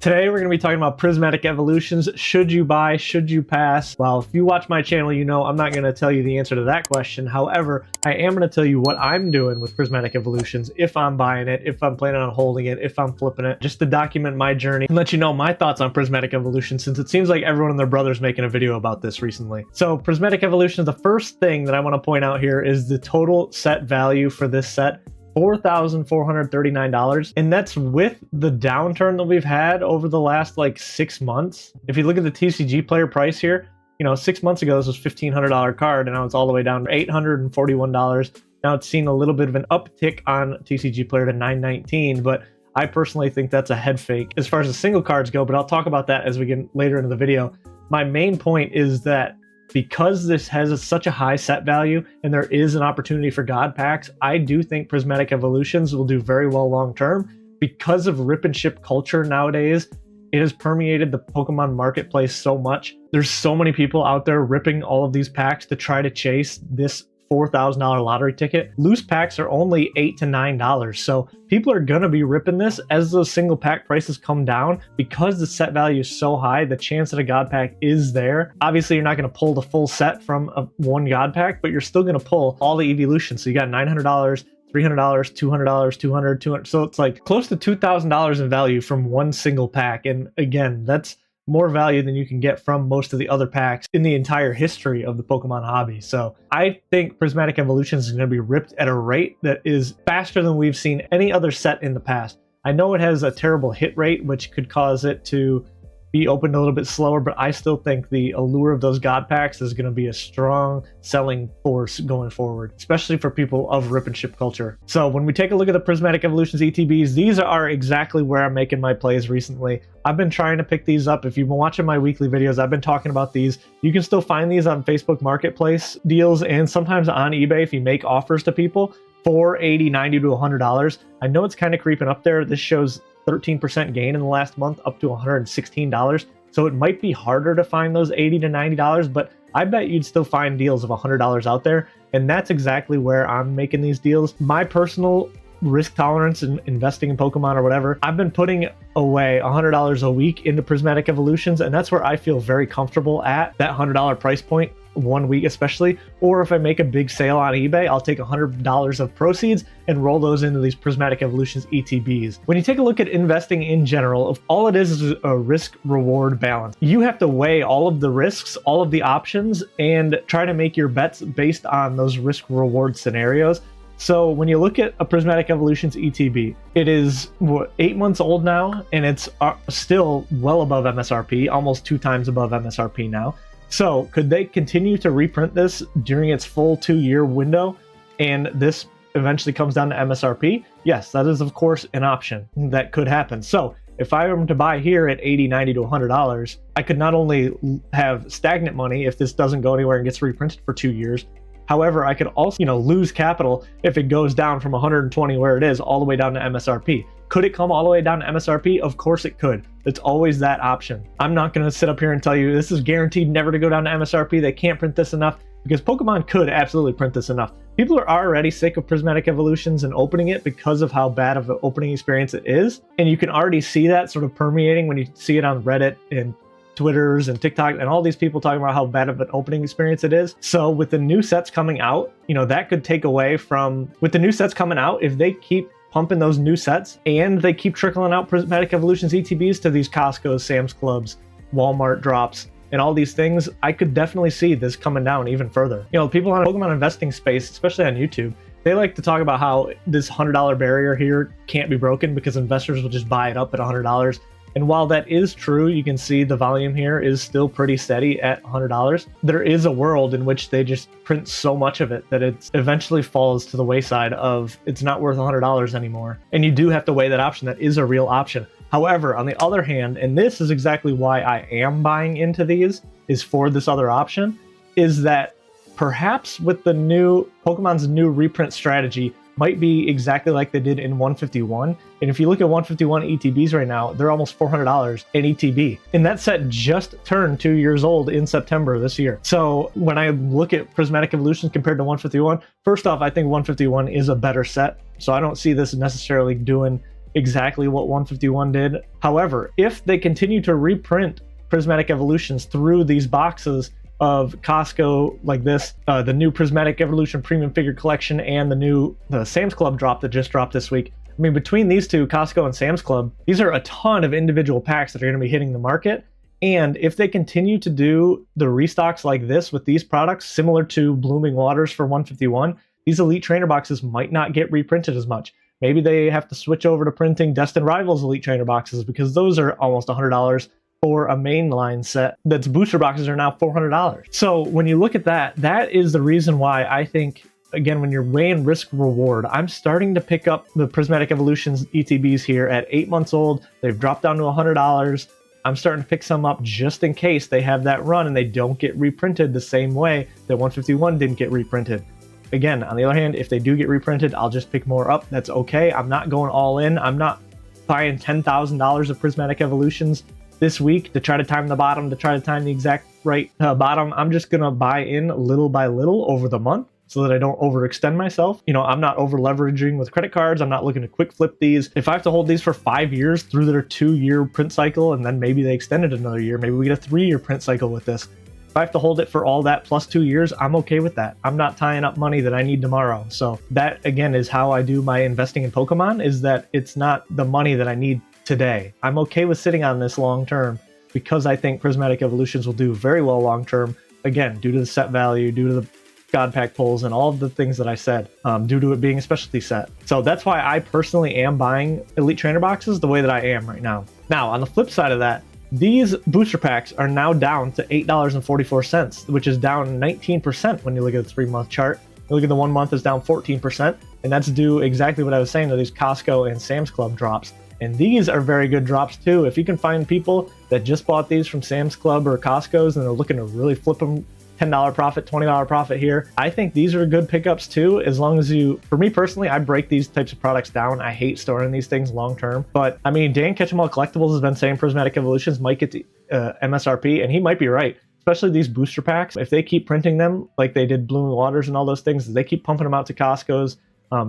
Today we're going to be talking about prismatic evolutions. Should you buy? Should you pass? Well, if you watch my channel, you know I'm not going to tell you the answer to that question. However, I am going to tell you what I'm doing with prismatic evolutions, if I'm buying it, if I'm planning on holding it, if I'm flipping it, just to document my journey and let you know my thoughts on prismatic evolution, since it seems like everyone and their brother's making a video about this recently. So prismatic evolution, the first thing that I want to point out here is the total set value for this set. $4,439, and that's with the downturn that we've had over the last like 6 months. If you look at the TCG player price here, you know, 6 months ago this was $1,500 card, and now it's all the way down to $841. Now it's seen a little bit of an uptick on TCG player to $919, but I personally think that's a head fake as far as the single cards go, but I'll talk about that as we get later into the video. My main point is that because this has such a high set value and there is an opportunity for God packs, I do think prismatic evolutions will do very well long term. Because of rip and ship culture nowadays, it has permeated the Pokemon marketplace so much. There's so many people out there ripping all of these packs to try to chase this $4,000 lottery ticket. Loose packs are only $8 to $9, so people are gonna be ripping this as those single pack prices come down. Because the set value is so high, the chance that a God pack is there. Obviously, you're not gonna pull the full set from one God pack, but you're still gonna pull all the evolutions. So you got $900, $300, $200, $200. So it's like close to $2,000 in value from one single pack. And again, that's more value than you can get from most of the other packs in the entire history of the Pokemon hobby. So I think prismatic evolutions is going to be ripped at a rate that is faster than we've seen any other set in the past. I know it has a terrible hit rate, which could cause it to be opened a little bit slower, but I still think the allure of those God packs is going to be a strong selling force going forward, especially for people of rip and ship culture. So when we take a look at the prismatic evolutions ETBs, these are exactly where I'm making my plays recently. I've been trying to pick these up. If you've been watching my weekly videos, I've been talking about these. You can still find these on Facebook Marketplace deals and sometimes on eBay if you make offers to people for $80, $90 to $100. I know it's kind of creeping up there. This shows 13% gain in the last month, up to $116. So it might be harder to find those $80 to $90, but I bet you'd still find deals of $100 out there. And that's exactly where I'm making these deals. My personal risk tolerance in investing in Pokemon or whatever, I've been putting away $100 a week into prismatic evolutions, and that's where I feel very comfortable at that $100 price point, 1 week especially. Or if I make a big sale on eBay, I'll take $100 of proceeds and roll those into these prismatic evolutions ETBs. When you take a look at investing in general, all it is a risk reward balance. You have to weigh all of the risks, all of the options, and try to make your bets based on those risk reward scenarios. So when you look at a prismatic evolutions ETB, it is 8 months old now, and it's still well above MSRP, almost 2 times above MSRP now. So could they continue to reprint this during its full 2-year window and this eventually comes down to MSRP? Yes, that is of course an option that could happen. So if I were to buy here at $80, $90 to $100, I could not only have stagnant money if this doesn't go anywhere and gets reprinted for 2 years. However, I could also, lose capital if it goes down from 120 where it is all the way down to MSRP. Could it come all the way down to MSRP? Of course it could. It's always that option. I'm not going to sit up here and tell you this is guaranteed never to go down to MSRP. They can't print this enough, because Pokemon could absolutely print this enough. People are already sick of prismatic evolutions and opening it because of how bad of an opening experience it is. And you can already see that sort of permeating when you see it on Reddit and Twitters and TikTok and all these people talking about how bad of an opening experience it is. So with the new sets coming out, that could take away from, with the new sets coming out, if they keep pumping those new sets and they keep trickling out prismatic evolutions ETBs to these Costco's, Sam's Clubs, Walmart drops, and all these things, I could definitely see this coming down even further. People on Pokemon investing space, especially on YouTube, they like to talk about how this $100 barrier here can't be broken because investors will just buy it up at $100. And while that is true, you can see the volume here is still pretty steady at $100. There is a world in which they just print so much of it that it eventually falls to the wayside of it's not worth $100 anymore. And you do have to weigh that option. That is a real option. However, on the other hand, and this is exactly why I am buying into these, is for this other option, is that perhaps with the new Pokemon's new reprint strategy, might be exactly like they did in 151. And if you look at 151 ETBs right now, they're almost $400 in ETB. And that set just turned 2 years old in September this year. So when I look at Prismatic Evolutions compared to 151, first off, I think 151 is a better set. So I don't see this necessarily doing exactly what 151 did. However, if they continue to reprint Prismatic Evolutions through these boxes of Costco like this, the new Prismatic Evolution Premium Figure Collection and the Sam's Club drop that just dropped this week. I mean, between these two, Costco and Sam's Club, these are a ton of individual packs that are going to be hitting the market. And if they continue to do the restocks like this with these products, similar to Blooming Waters for 151, these Elite Trainer boxes might not get reprinted as much. Maybe they have to switch over to printing Destined Rivals Elite Trainer boxes because those are almost $100 for a mainline set that's booster boxes are now $400. So when you look at that, that is the reason why I think, again, when you're weighing risk reward, I'm starting to pick up the Prismatic Evolutions ETBs here at 8 months old. They've dropped down to $100. I'm starting to pick some up just in case they have that run and they don't get reprinted the same way that 151 didn't get reprinted. Again, on the other hand, if they do get reprinted, I'll just pick more up. That's okay. I'm not going all in. I'm not buying $10,000 of Prismatic Evolutions this week to try to time the bottom, to try to time the exact right bottom. I'm just going to buy in little by little over the month so that I don't overextend myself. You know, I'm not over leveraging with credit cards. I'm not looking to quick flip these. If I have to hold these for 5 years through their 2-year print cycle, and then maybe they extend it another year, maybe we get a 3-year print cycle with this. If I have to hold it for all that plus 2 years, I'm okay with that. I'm not tying up money that I need tomorrow. So that, again, is how I do my investing in Pokemon, is that it's not the money that I need today. I'm okay with sitting on this long term because I think Prismatic Evolutions will do very well long term, again, due to the set value, due to the God Pack pulls, and all of the things that I said, due to it being a specialty set. So that's why I personally am buying Elite Trainer boxes the way that I am right now. Now, on the flip side of that, these booster packs are now down to $8.44, which is down 19% when you look at the 3-month chart. You look at the 1 month is down 14%, and that's due exactly what I was saying to these Costco and Sam's Club drops. And these are very good drops too. If you can find people that just bought these from Sam's Club or Costco's and they're looking to really flip them, $10 profit, $20 profit here, I think these are good pickups too, as long as you, for me personally, I break these types of products down. I hate storing these things long term, but I mean, Dan Ketchum Collectibles has been saying Prismatic Evolutions might get the MSRP, and he might be right, especially these booster packs. If they keep printing them like they did Blooming Waters and all those things, they keep pumping them out to Costco's,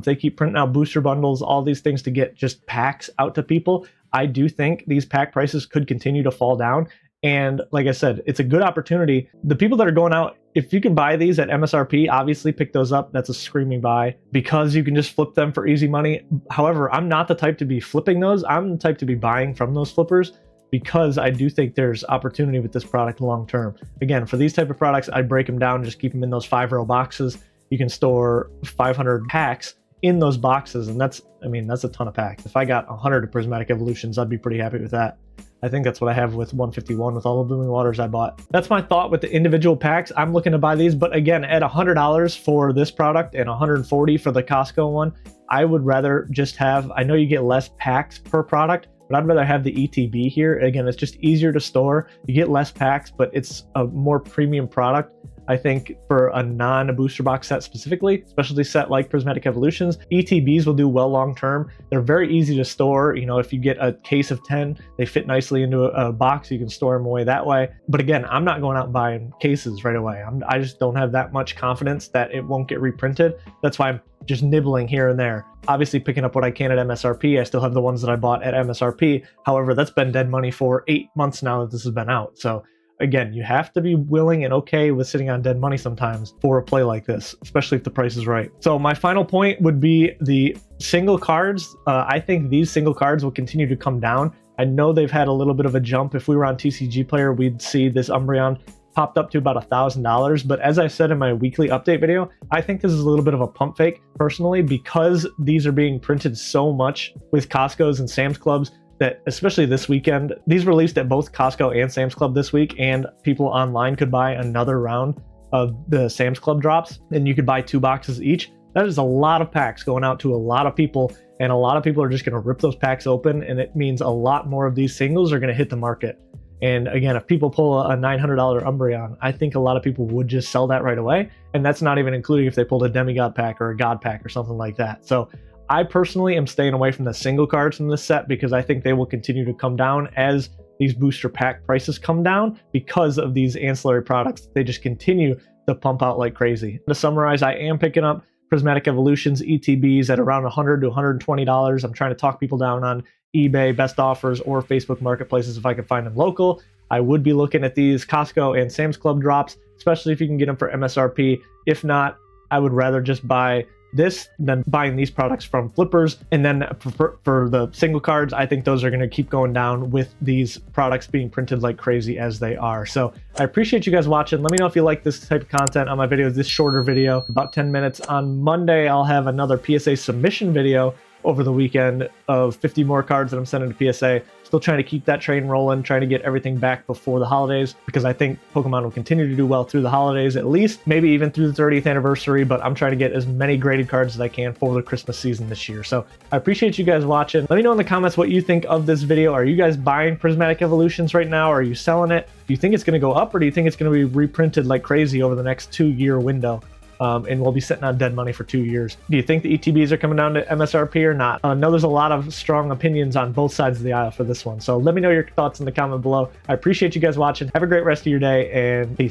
they keep printing out booster bundles, all these things to get just packs out to people, I do think these pack prices could continue to fall down. And like I said, it's a good opportunity. The people that are going out, if you can buy these at MSRP, obviously pick those up. That's a screaming buy because you can just flip them for easy money. However, I'm not the type to be flipping those. I'm the type to be buying from those flippers because I do think there's opportunity with this product long term. Again, for these type of products, I break them down and just keep them in those 5-row boxes. You can store 500 packs in those boxes, and that's a ton of packs. If I got 100 Prismatic Evolutions, I'd be pretty happy with that. I think that's what I have with 151 with all the Blooming Waters I bought. That's my thought with the individual packs. I'm looking to buy these, but again, at $100 for this product and $140 for the Costco one, I would rather just have, I know you get less packs per product, but I'd rather have the ETB here. Again, it's just easier to store. You get less packs, but it's a more premium product. I think for a non-booster box set specifically, specialty set like Prismatic Evolutions, ETBs will do well long term. They're very easy to store. You know, if you get a case of 10, they fit nicely into a box. You can store them away that way. But again, I'm not going out and buying cases right away. I just don't have that much confidence that it won't get reprinted. That's why I'm just nibbling here and there. Obviously picking up what I can at MSRP. I still have the ones that I bought at MSRP. However, that's been dead money for 8 months now that this has been out. So again, you have to be willing and okay with sitting on dead money sometimes for a play like this, especially if the price is right. So my final point would be the single cards. I think these single cards will continue to come down. I know they've had a little bit of a jump. If we were on TCG Player, we'd see this Umbreon popped up to about $1,000. But as I said in my weekly update video, I think this is a little bit of a pump fake personally, because these are being printed so much with Costco's and Sam's Clubs that, especially this weekend, these released at both Costco and Sam's Club this week, and people online could buy another round of the Sam's Club drops, and you could buy 2 boxes each. That is a lot of packs going out to a lot of people, and a lot of people are just going to rip those packs open, and it means a lot more of these singles are going to hit the market. And again, if people pull a $900 Umbreon, I think a lot of people would just sell that right away, and that's not even including if they pulled a Demigod pack or a God pack or something like that. So I personally am staying away from the single cards from this set because I think they will continue to come down as these booster pack prices come down because of these ancillary products. They just continue to pump out like crazy. To summarize, I am picking up Prismatic Evolutions ETBs at around $100 to $120. I'm trying to talk people down on eBay, best offers, or Facebook marketplaces if I can find them local. I would be looking at these Costco and Sam's Club drops, especially if you can get them for MSRP. If not, I would rather just buy this than buying these products from flippers. And then for the single cards, I think those are going to keep going down with these products being printed like crazy as they are. So I appreciate you guys watching. Let me know if you like this type of content on my videos, this shorter video, about 10 minutes. On Monday, I'll have another PSA submission video over the weekend of 50 more cards that I'm sending to PSA. Still trying to keep that train rolling, trying to get everything back before the holidays, because I think Pokemon will continue to do well through the holidays, at least, maybe even through the 30th anniversary, but I'm trying to get as many graded cards as I can for the Christmas season this year. So I appreciate you guys watching. Let me know in the comments what you think of this video. Are you guys buying Prismatic Evolutions right now? Are you selling it? Do you think it's going to go up, or do you think it's going to be reprinted like crazy over the next 2-year window? And we'll be sitting on dead money for 2 years. Do you think the ETBs are coming down to MSRP or not? I know there's a lot of strong opinions on both sides of the aisle for this one. So let me know your thoughts in the comment below. I appreciate you guys watching. Have a great rest of your day, and peace.